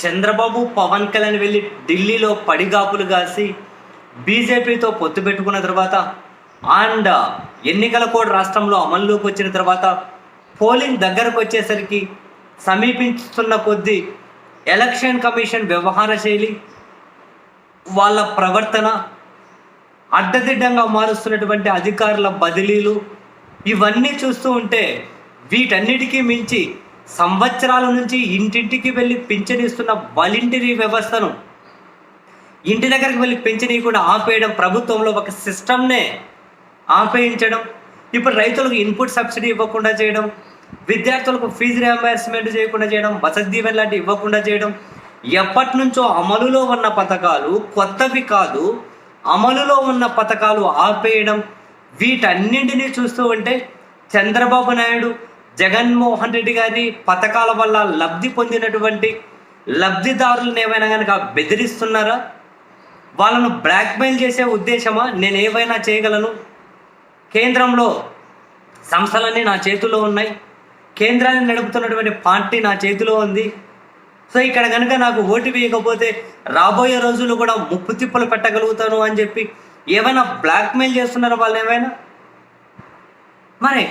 చంద్రబాబు పవన్ కళ్యాణ్ వెళ్ళి ఢిల్లీలో పడిగాపులు కాసి బీజేపీతో పొత్తు పెట్టుకున్న తర్వాత అండ్ ఎన్నికల కోడ్ రాష్ట్రంలో అమల్లోకి వచ్చిన తర్వాత పోలింగ్ దగ్గరకు వచ్చేసరికి సమీపిస్తున్న కొద్దీ ఎలక్షన్ కమిషన్ వ్యవహార శైలి, వాళ్ళ ప్రవర్తన, అడ్డదిడ్డంగా మారుస్తున్నటువంటి అధికారుల బదిలీలు, ఇవన్నీ చూస్తూ ఉంటే వీటన్నిటికీ మించి సంవత్సరాల నుంచి ఇంటింటికి వెళ్ళి పింఛనిస్తున్న వాలంటీరీ వ్యవస్థను ఇంటి దగ్గరికి వెళ్ళి పెంచనీయకుండా ఆపేయడం, ప్రభుత్వంలో ఒక సిస్టమ్నే ఆపేయించడం, ఇప్పుడు రైతులకు ఇన్పుట్ సబ్సిడీ ఇవ్వకుండా చేయడం, విద్యార్థులకు ఫీజు రియంబర్స్మెంట్ చేయకుండా చేయడం, వసతి దీవెన లాంటివి ఇవ్వకుండా చేయడం, ఎప్పటి నుంచో అమలులో ఉన్న పథకాలు, కొత్తవి కాదు అమలులో ఉన్న పథకాలు ఆపేయడం, వీటన్నింటినీ చూస్తూ ఉంటే చంద్రబాబు నాయుడు, జగన్మోహన్ రెడ్డి గారి పథకాల వల్ల లబ్ధి పొందినటువంటి లబ్ధిదారులను ఏమైనా కనుక బెదిరిస్తున్నారా? వాళ్ళను బ్లాక్మెయిల్ చేసే ఉద్దేశమా? నేను ఏవైనా చేయగలను, కేంద్రంలో సంస్థలన్నీ నా చేతిలో ఉన్నాయి, కేంద్రాన్ని నడుపుతున్నటువంటి పార్టీ నా చేతిలో ఉంది, సో ఇక్కడ కనుక నాకు ఓటు వేయకపోతే రాబోయే రోజులు కూడా ముప్పు తిప్పలు పెట్టగలుగుతాను అని చెప్పి ఏమైనా బ్లాక్మెయిల్ చేస్తున్నారా వాళ్ళు ఏమైనా? మరి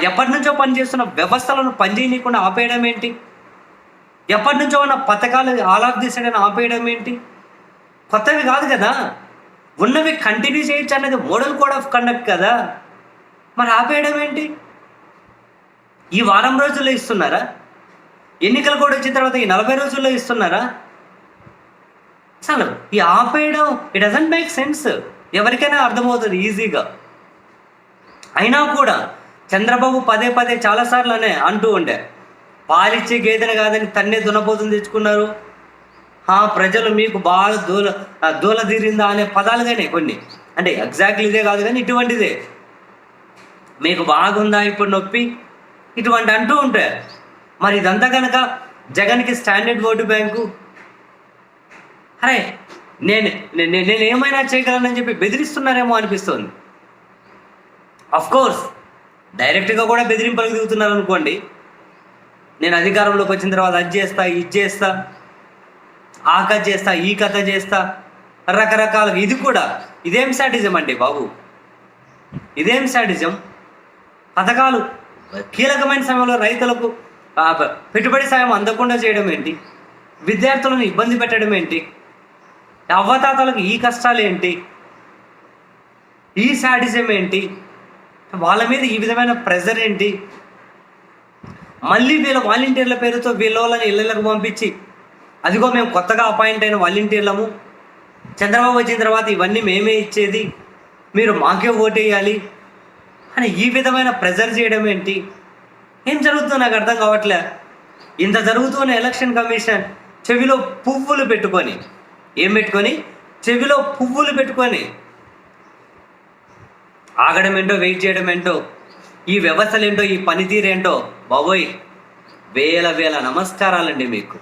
ఎప్పటి నుంచో పనిచేస్తున్న వ్యవస్థలను పనిచేయనీయకుండా ఆపేయడం ఏంటి? ఎప్పటి నుంచో ఉన్న పథకాలు ఆల్ ఆఫ్ దిస్ అని ఆపేయడం ఏంటి? కొత్తవి కాదు కదా, ఉన్నవి కంటిన్యూ చేయొచ్చు అన్నది మోడల్ కోడ్ ఆఫ్ కండక్ట్ కదా, మరి ఆపేయడం ఏంటి? ఈ వారం రోజుల్లో ఇస్తున్నారా? ఎన్నికలు కూడా వచ్చిన తర్వాత ఈ 40 రోజుల్లో ఇస్తున్నారా? అసలు ఈ ఆపేయడం ఇట్ డజంట్ మేక్ సెన్స్. ఎవరికైనా అర్థమవుతుంది ఈజీగా. అయినా కూడా చంద్రబాబు పదే పదే చాలాసార్లు అంటూ ఉండే, పాలిచ్చే గేదెను కాదని తన్నే దున్నపోతుంది తెచ్చుకున్నారు, ప్రజలు మీకు బాగా దూల తీరిందా అనే పదాలుగానే కొన్ని, అంటే ఎగ్జాక్ట్లీ ఇదే కాదు కానీ ఇటువంటిదే, మీకు బాగుందా ఇప్పుడు నొప్పి, ఇటువంటి అంటూ ఉంటారు. మరి ఇదంతా కనుక జగన్కి స్టాండర్డ్ ఓటు బ్యాంకు, అరే నేను ఏమైనా చేయగలనని చెప్పి బెదిరిస్తున్నారేమో అనిపిస్తుంది. అఫ్కోర్స్ డైరెక్ట్గా కూడా బెదిరింపులకు దిగుతున్నారు అనుకోండి, నేను అధికారంలోకి వచ్చిన తర్వాత అది చేస్తా, ఇది చేస్తా, ఆ కథ చేస్తా, ఈ కథ చేస్తా, రకరకాలుగా. ఇది కూడా ఇదేం శాడిజం అండి బాబు, ఇదేం శాడిజం? పథకాలు కీలకమైన సమయంలో రైతులకు పెట్టుబడి సాయం అందకుండా చేయడం ఏంటి? విద్యార్థులను ఇబ్బంది పెట్టడం ఏంటి? అవ్వతాతలకు ఈ కష్టాలు ఏంటి? ఈ శాడిజం ఏంటి? వాళ్ళ మీద ఈ విధమైన ప్రెజర్ ఏంటి? మళ్ళీ వీళ్ళ వాలంటీర్ల పేరుతో వీళ్ళని ఇళ్ళకు పంపించి, అదిగో మేము కొత్తగా అపాయింట్ అయిన వాలంటీర్లము, చంద్రబాబు వచ్చిన తర్వాత ఇవన్నీ మేమే ఇచ్చేది, మీరు మాకే ఓటేయాలి అని ఈ విధమైన ప్రెజర్ చేయడం ఏంటి? ఏం జరుగుతుందో నాకు అర్థం కావట్లే. ఇంత జరుగుతున్న ఎలక్షన్ కమిషన్ చెవిలో పువ్వులు పెట్టుకొని, ఏం పెట్టుకొని, చెవిలో పువ్వులు పెట్టుకొని ఆగడం ఏంటో, వెయిట్ చేయడం ఏంటో, ఈ వ్యవస్థలు ఏంటో, ఈ పనితీరేంటో, బాబోయ్ వేల నమస్కారాలండి మీకు.